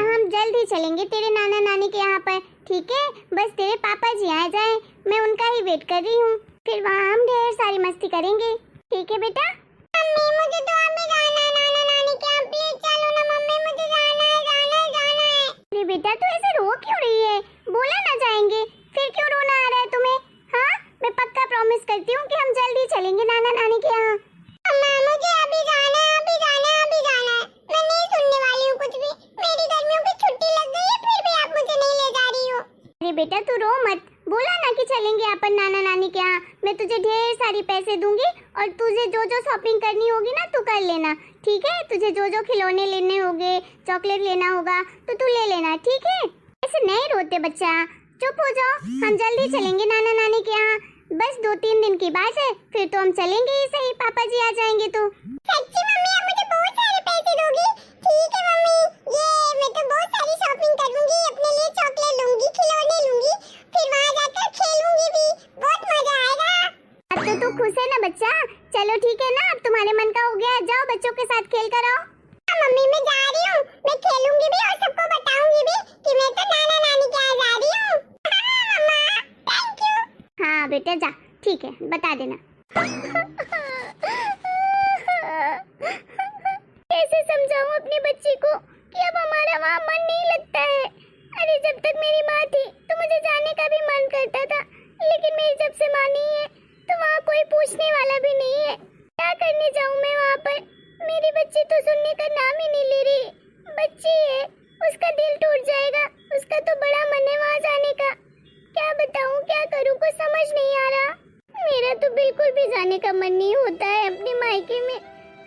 हम जल्द ही चलेंगे तेरे नाना नानी के यहाँ पर, ठीक है? बस तेरे पापा जी आ जाए, मैं उनका ही वेट कर रही हूँ। फिर वहाँ हम ढेर सारी मस्ती करेंगे, ठीक है बेटा? मम्मी मुझे तो अभी जाना है नाना नानी के यहाँ, प्लीज चलो ना मम्मी, मुझे जाना है जाना है जाना है। अरे बेटा तू ऐसे रो क्यों रही है? बोला ना जाएंगे, फिर क्यों रोना आ रहा है तुम्हें? हाँ मैं पक्का प्रॉमिस करती हूँ कि हम जल्दी चलेंगे नाना नानी के यहाँ। मुझे अभी जाना है, अभी जाना है, अभी जाना है। मैं नहीं सुनने वाली हूँ कुछ भी। मेरी गर्मियों की छुट्टी लग गई है, फिर भी आप मुझे नहीं ले जा रही हो। अरे बेटा तू रो मत, बोला ना कि चलेंगे अपन नाना नानी के यहाँ। मैं तुझे ढेर सारी पैसे दूंगी और तुझे जो जो शॉपिंग करनी होगी ना तू कर लेना, ठीक है? तुझे जो जो खिलौने लेने होंगे, चॉकलेट लेना होगा तो तू ले लेना, ठीक है? ऐसे नहीं रोते बच्चा, चुप हो जाओ। हम जल्दी चलेंगे नाना नानी के यहाँ, बस 2-3 दिन की बात है, फिर तो हम चलेंगे ही सही, पापा जी आ जाएंगे तो। सच्ची मम्मी आप मुझे बहुत सारे पैसे दोगी? ठीक है मम्मी, ये मैं तो बहुत सारी शॉपिंग करूंगी, अपने लिए चॉकलेट लूंगी, खिलौने लूंगी, फिर वहाँ जाकर खेलूंगी भी, बहुत मजा आएगा। अब तो तू खुश है ना बच्चा? चलो ठीक है ना, अब तुम्हारे मन का हो गया, जाओ बच्चों के साथ खेल कर आओ। मम्मी मैं जा रही हूँ, मैं खेलूंगी भी और सबको बताऊंगी भी कि मैं तो नाना नानी के यहाँ जा रही हूँ। मम्मा थैंक यू। हाँ बेटा जा, ठीक है बता देना। कैसे समझाऊं अपनी बच्ची को कि अब हमारा वहाँ मन नहीं लगता है? अरे जब तक मेरी माँ थी तो मुझे जाने का भी मन करता था, लेकिन मेरी जब से माँ नहीं है तो वहाँ कोई पूछने वाला भी नहीं है। क्या करने जाऊँ मैं वहाँ पर? मेरी बच्ची तो सुनने का नाम ही नहीं ले रही। बच्ची है, उसका दिल टूट जाएगा, उसका तो बड़ा मन है वहाँ जाने का। क्या बताऊँ, क्या करूँ, कुछ समझ नहीं आ रहा। मेरा तो बिल्कुल भी जाने का मन नहीं होता है अपने मायके में।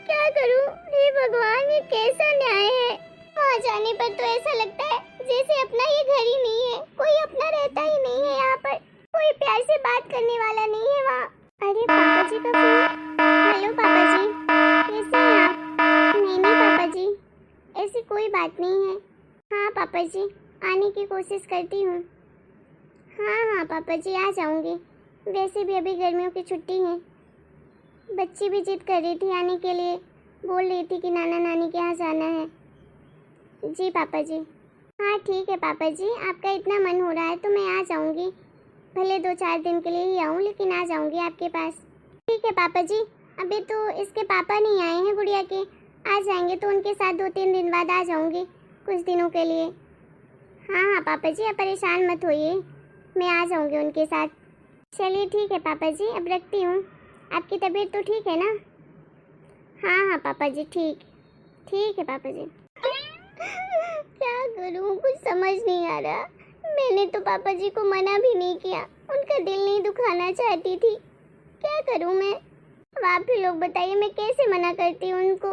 क्या करूँ? हे भगवान, ये कैसा न्याय है? वहाँ जाने पर तो ऐसा लगता है जैसे अपना ये घर ही नहीं है, कोई अपना रहता ही नहीं है यहाँ पर, कोई प्यार से बात करने वाला नहीं है वहाँ। अरे पापा जी का फोन। हेलो पापा जी, कैसे हैं आप? नहीं नहीं पापा जी, ऐसी कोई बात नहीं है। हाँ पापा जी, आने की कोशिश करती हूँ। हाँ पापा जी आ जाऊँगी। वैसे भी अभी गर्मियों की छुट्टी है, बच्ची भी जिद कर रही थी आने के लिए, बोल रही थी कि नाना नानी के यहाँ जाना है। जी पापा जी। हाँ ठीक है पापा जी, आपका इतना मन हो रहा है तो मैं आ जाऊँगी, भले 2-4 दिन के लिए ही आऊँ, लेकिन आ जाऊँगी आपके पास। ठीक है पापा जी, अभी तो इसके पापा नहीं आए हैं गुड़िया के, आ जाएंगे तो उनके साथ 2-3 दिन बाद आ जाऊँगी कुछ दिनों के लिए। हाँ पापा जी आप परेशान मत होइए, मैं आ जाऊँगी उनके साथ। चलिए ठीक है पापा जी, अब रखती हूँ। आपकी तबीयत तो ठीक है ना? हाँ पापा जी ठीक है पापा जी। क्या करूँ, कुछ समझ नहीं आ रहा। मैंने तो पापा जी को मना भी नहीं किया, उनका दिल नहीं दुखाना चाहती थी। क्या करूँ मैं? अब आप ही लोग बताइए मैं कैसे मना करती हूँ उनको?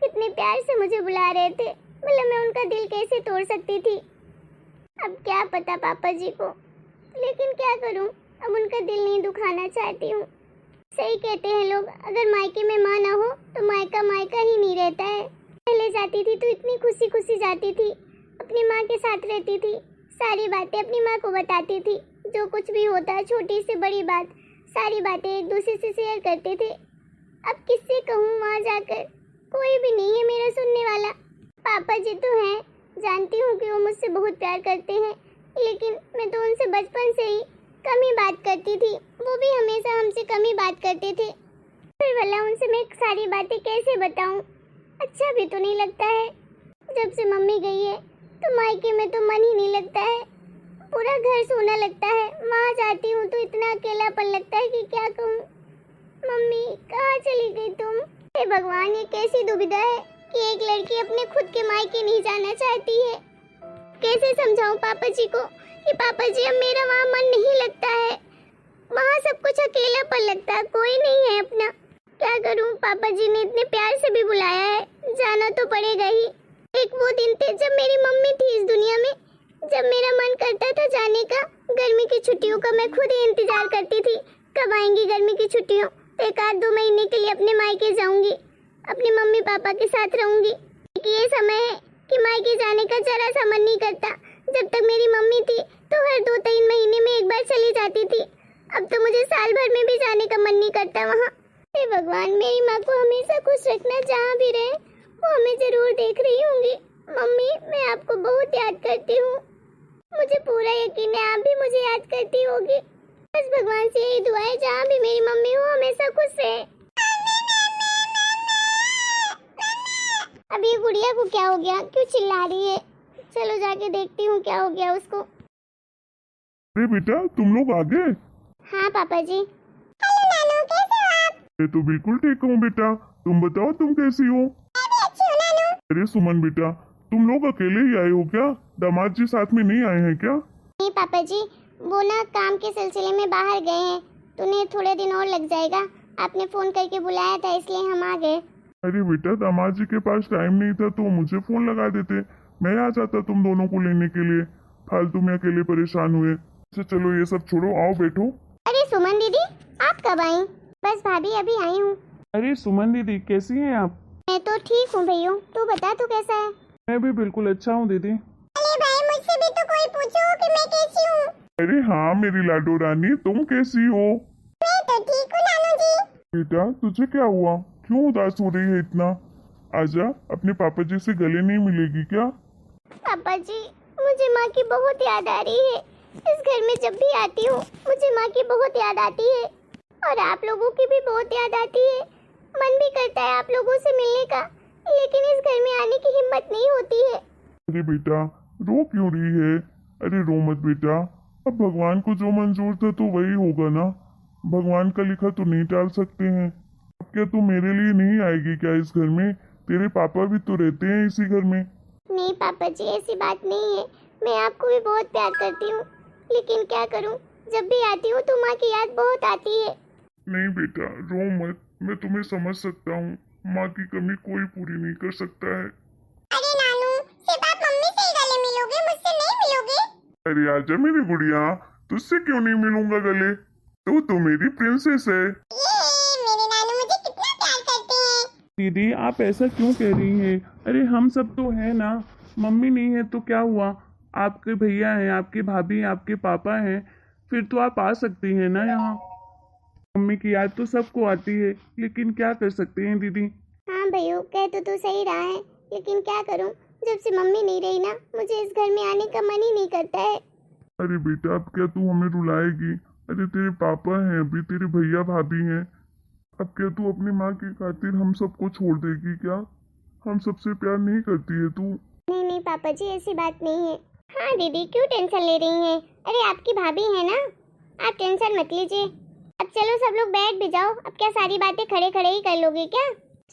कितने प्यार से मुझे बुला रहे थे, मतलब मैं उनका दिल कैसे तोड़ सकती थी? अब क्या पता पापा जी को, लेकिन क्या करूँ, अब उनका दिल नहीं दुखाना चाहती हूँ। सही कहते हैं लोग, अगर मायके में माँ ना हो तो मायका मायका ही नहीं रहता है। पहले जाती थी तो इतनी खुशी खुशी जाती थी, अपनी माँ के साथ रहती थी, सारी बातें अपनी माँ को बताती थी, जो कुछ भी होता छोटी से बड़ी बात, सारी बातें एक दूसरे से शेयर करते थे। अब किससे कहूँ वहाँ जाकर? कोई भी नहीं है मेरा सुनने वाला। पापा जी तो हैं, जानती हूँ कि वो मुझसे बहुत प्यार करते हैं, लेकिन मैं तो उनसे बचपन से ही कम ही बात करती थी, वो भी हमेशा हमसे कम ही बात करते थे। फिर भला उनसे मैं सारी बातें कैसे बताऊँ? अच्छा भी तो नहीं लगता है। जब से मम्मी गई है तो मायके में तो मन ही नहीं लगता है, पूरा घर सोना लगता है। वहाँ जाती हूँ तो इतना अकेलापन लगता है कि क्या कहूँ। मम्मी कहाँ चली गई तुम? हे भगवान, ये कैसी दुविधा है कि एक लड़की अपने खुद के मायके नहीं जाना चाहती है। कैसे समझाऊं पापा जी को कि पापा जी अब मेरा वहाँ मन नहीं लगता है, वहाँ सब कुछ अकेलापन लगता है, कोई नहीं है अपना। क्या करूं, पापा जी ने इतने प्यार से भी बुलाया है, जाना तो पड़ेगा ही। एक वो दिन थे जब मेरी मम्मी थी इस दुनिया में, जब मेरा मन करता था जाने का। गर्मी की छुट्टियों का मैं खुद ही इंतजार करती थी, कब आएंगी गर्मी की छुट्टियों, तो 1-2 महीने के लिए अपने मायके जाऊंगी, अपने मम्मी पापा के साथ रहूंगी। ये समय है कि मायके जाने का जरा सा मन नहीं करता। जब तक मेरी मम्मी थी तो हर 2-3 महीने में एक बार चली जाती थी, अब तो मुझे साल भर में भी जाने का मन नहीं करता वहाँ। हे भगवान, मेरी माँ को हमेशा खुश रखना, जहाँ भी रहे वो हमें जरूर देख रही होंगी। मम्मी मैं आपको बहुत याद करती हूँ। मुझे पूरा यकीन है आप भी मुझे याद करती होगी। बस भगवान से यही दुआ है जहाँ भी मेरी मम्मी हो हमेशा खुश रहे। अब ये गुड़िया को क्या हो गया, क्यों चिल्ला रही है? चलो जाके देखती हूँ क्या हो गया उसको। अरे बेटा तुम लोग आ गए? हाँ पापा जी। हेलो नानू, कैसे हो आप? मैं तो बिल्कुल ठीक हूँ बेटा, तुम बताओ तुम कैसी हो? मैं भी अच्छी हूँ नानू। अरे सुमन बेटा, तुम लोग अकेले ही आए हो क्या? दामाद जी साथ में नहीं आए हैं क्या? नहीं पापा जी, वो ना काम के सिलसिले में बाहर गए हैं, तो उन्हें थोड़े दिन और लग जाएगा। आपने फोन करके बुलाया था इसलिए हम आ गए। अरे बेटा दामाद जी के पास टाइम नहीं था तो मुझे फोन लगा देते, मैं आ जाता तुम दोनों को लेने के लिए। फालतू में अकेले परेशान हुए। अच्छा चलो ये सब छोड़ो, आओ बैठो। अरे सुमन दीदी, आप कब आई? बस भाभी अभी आई हूँ। अरे सुमन दीदी कैसी हैं आप? मैं तो ठीक हूँ भैया, तू बता तू कैसा है? मैं भी बिल्कुल अच्छा हूँ दीदी। अरे भाई मुझसे भी तो कोई पूछो कि मैं कैसी हूँ। अरे हाँ मेरी लाडो रानी, तुम कैसी हो? मैं तो ठीक हूँ नानू जी। बेटा तुझे क्या हुआ, क्यों उदास हो रही है इतना? आजा, अपने पापा जी से गले नहीं मिलेगी क्या? पापा जी, मुझे माँ की बहुत याद आ रही है। इस घर में जब भी आती हूँ मुझे माँ की बहुत याद आती है, और आप लोगों की भी बहुत याद आती है। मन भी करता है आप लोगों से मिलने का, लेकिन इस घर में आने की हिम्मत नहीं होती है। अरे बेटा रो क्यों रही है? अरे रो मत बेटा, अब भगवान को जो मंजूर था तो वही होगा ना। भगवान का लिखा तो नहीं टाल सकते हैं। अब क्या तू मेरे लिए नहीं आएगी क्या इस घर में? तेरे पापा भी तो रहते हैं इसी घर में। नहीं पापा जी, ऐसी बात नहीं है। मैं आपको भी बहुत प्यार करती हूँ, लेकिन क्या करूँ, जब भी आती हूँ तो माँ की याद बहुत आती है। नहीं बेटा रो मत, मैं तुम्हें समझ सकता हूँ। माँ की कमी कोई पूरी नहीं कर सकता है। अरे नानू, सिर्फ आप मम्मी से ही गले मिलोगे, मुझसे नहीं मिलोगे? अरे आजा मेरी गुड़िया, तुझसे क्यों नहीं मिलूंगा गले? तो मेरी प्रिंसेस है। ये मेरे नानू मुझे कितना प्यार करते हैं। दीदी आप ऐसा क्यों कह रही हैं? अरे हम सब तो हैं ना। मम्मी नहीं है तो क्या हुआ, आपके भैया हैं, आपकी भाभी हैं, आपके पापा हैं, फिर तो आप आ सकती हैं ना यहाँ। मम्मी की याद तो सबको आती है, लेकिन क्या कर सकते हैं दीदी। हाँ भैया, कह तो तू सही रहा है, लेकिन क्या करूँ, जब से मम्मी नहीं रही ना मुझे इस घर में आने का मन ही नहीं करता है। अरे बेटा अब क्या तू हमें रुलाएगी? अरे तेरे पापा हैं, अभी तेरे भैया भाभी हैं। अब क्या तू अपनी माँ की खातिर हम सबको छोड़ देगी क्या? हम सबसे प्यार नहीं करती है तू? नहीं नहीं पापा जी, ऐसी बात नहीं है। हाँ दीदी, क्यों टेंशन ले रही हैं? अरे आपकी भाभी है ना, आप टेंशन मत लीजिए। अब चलो सब लोग बैठ भी जाओ, अब क्या सारी बातें खड़े खड़े ही कर लोगे क्या?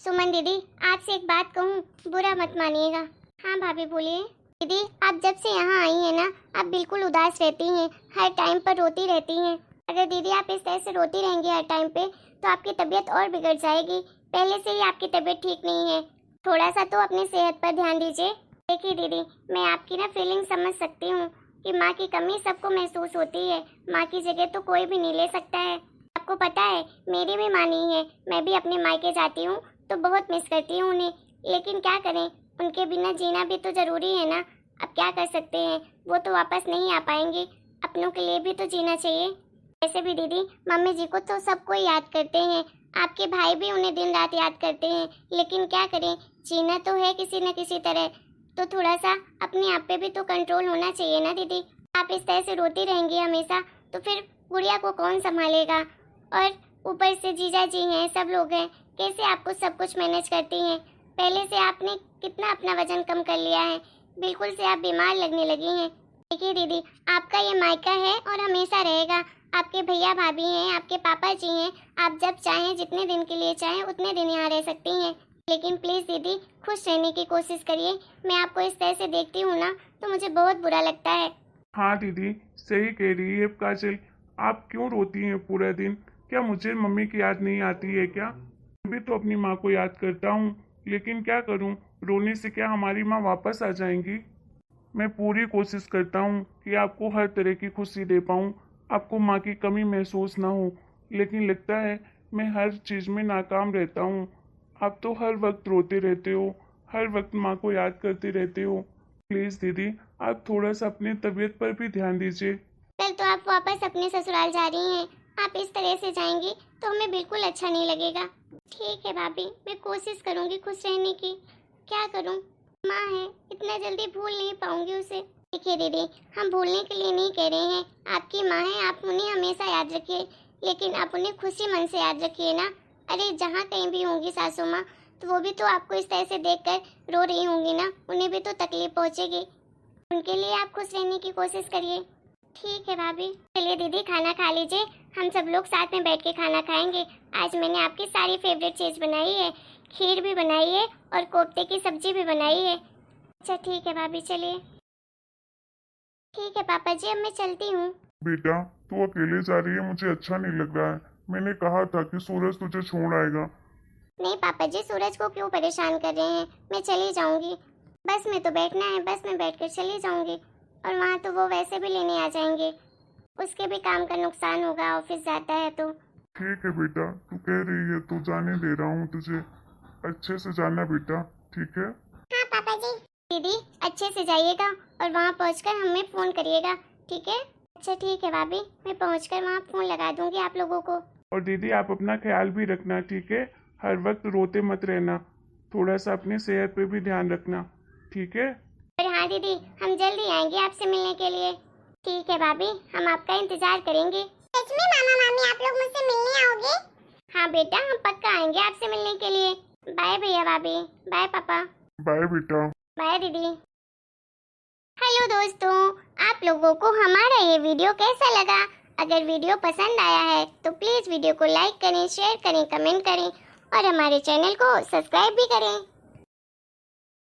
सुमन दीदी, आपसे एक बात कहूँ, बुरा मत मानिएगा। हाँ भाभी बोलिए। दीदी आप जब से यहाँ आई हैं ना, आप बिल्कुल उदास रहती हैं, हर टाइम पर रोती रहती हैं। अगर दीदी आप इस तरह से रोती रहेंगी हर टाइम पे तो आपकी तबीयत और बिगड़ जाएगी। पहले से ही आपकी तबीयत ठीक नहीं है, थोड़ा सा तो अपनी सेहत पर ध्यान दीजिए। देखिए दीदी, मैं आपकी ना फीलिंग समझ सकती हूँ कि माँ की कमी सबको महसूस होती है। माँ की जगह तो कोई भी नहीं ले सकता है। आपको पता है मेरी भी माँ नहीं है, मैं भी अपने मायके जाती हूँ तो बहुत मिस करती हूँ उन्हें, लेकिन क्या करें, उनके बिना जीना भी तो जरूरी है ना। अब क्या कर सकते हैं, वो तो वापस नहीं आ पाएंगे, अपनों के लिए भी तो जीना चाहिए। वैसे भी दीदी मम्मी जी को तो सबको याद करते हैं, आपके भाई भी उन्हें दिन रात याद करते हैं, लेकिन क्या करें, जीना तो है किसी न किसी तरह। तो थोड़ा सा अपने आप पे भी तो कंट्रोल होना चाहिए ना दीदी। आप इस तरह से रोती रहेंगी हमेशा तो फिर गुड़िया को कौन संभालेगा? और ऊपर से जीजा जी हैं, सब लोग हैं, कैसे आपको सब कुछ मैनेज करती हैं? पहले से आपने कितना अपना वजन कम कर लिया है, बिल्कुल से आप बीमार लगने लगी हैं। देखिए दीदी, आपका ये मायका है और हमेशा रहेगा। आपके भैया भाभी हैं, आपके पापा जी हैं, आप जब चाहें जितने दिन के लिए चाहें उतने दिन यहाँ रह सकती हैं। लेकिन प्लीज़ दीदी खुश रहने की कोशिश करिए। मैं आपको इस तरह से देखती हूँ ना तो मुझे बहुत बुरा लगता है। हाँ दीदी सही कह रही है काजल, आप क्यों रोती हैं पूरा दिन? क्या मुझे मम्मी की याद नहीं आती है क्या? मैं भी तो अपनी माँ को याद करता हूँ, लेकिन क्या करूँ, रोने से क्या हमारी माँ वापस आ जाएंगी? मैं पूरी कोशिश करता हूँ कि आपको हर तरह की खुशी दे पाऊँ, आपको माँ की कमी महसूस ना हो, लेकिन लगता है मैं हर चीज़ में नाकाम रहता हूँ। आप तो हर वक्त रोते रहते हो, हर वक्त माँ को याद करते रहते हो। प्लीज़ दीदी आप थोड़ा सा अपनी तबीयत पर भी ध्यान दीजिए। कल तो आप वापस अपने ससुराल जा रही हैं, आप इस तरह से जाएंगी तो हमें बिल्कुल अच्छा नहीं लगेगा। ठीक है भाभी, मैं कोशिश करूँगी खुश रहने की, क्या करूँ। माँ है, इतना जल्दी भूल नहीं पाऊंगी उसे। देखिए दीदी, हम भूलने के लिए नहीं कह रहे हैं, आपकी माँ है, आप उन्हें हमेशा याद रखिए, लेकिन आप उन्हें खुशी मन से याद रखिए ना। अरे जहाँ कहीं भी होंगी सासू माँ, तो वो भी तो आपको इस तरह से देखकर रो रही होंगी ना, उन्हें भी तो तकलीफ पहुँचेगी। उनके लिए आप खुश रहने की कोशिश करिए। ठीक है भाभी। चलिए दीदी, खाना खा लीजिए, हम सब लोग साथ में बैठ के खाना खाएंगे। आज मैंने आपकी सारी फेवरेट चीज़ बनाई है, खीर भी बनाई है और कोफ्ते की सब्जी भी बनाई है। अच्छा ठीक है भाभी, चलिए। ठीक है पापा जी, अब मैं चलती हूँ। बेटा तू अकेले जा रही है, मुझे अच्छा नहीं लग रहा है। मैंने कहा था कि सूरज तुझे छोड़ आएगा। नहीं पापा जी, सूरज को क्यों परेशान कर रहे हैं, मैं चली जाऊंगी। बस में तो बैठना है, बस में बैठकर चली जाऊंगी, और वहाँ तो वो वैसे भी लेने आ जाएंगे, उसके भी काम का नुकसान होगा, ऑफिस जाता है तो। ठीक है बेटा, तू कह रही है तो जाने दे रहा हूँ तुझे। अच्छे से जाना बेटा, ठीक है। हाँ पापा जी। दीदी अच्छे से जाइएगा और वहाँ पहुँचकर हमें फ़ोन करिएगा, ठीक है। अच्छा ठीक है भाभी, मैं पहुँचकर वहाँ फ़ोन लगा दूंगी आप लोगों को। और दीदी आप अपना ख्याल भी रखना, ठीक है। हर वक्त रोते मत रहना, थोड़ा सा अपनी सेहत पे भी ध्यान रखना, ठीक है। और हाँ दीदी, हम जल्दी आएंगे आपसे मिलने के लिए। ठीक है भाभी, हम आपका इंतजार करेंगे। सच में मामा मामी आप लोग मुझसे मिलने आओगे? हाँ बेटा, हम पक्का आएंगे आपसे मिलने के लिए। बाय भैया भाभी, बाय पापा। बाय बेटा। बाय दीदी। हेलो दोस्तों, आप लोगों को हमारा ये वीडियो कैसा लगा? अगर वीडियो पसंद आया है तो प्लीज़ वीडियो को लाइक करें, शेयर करें, कमेंट करें और हमारे चैनल को सब्सक्राइब भी करें।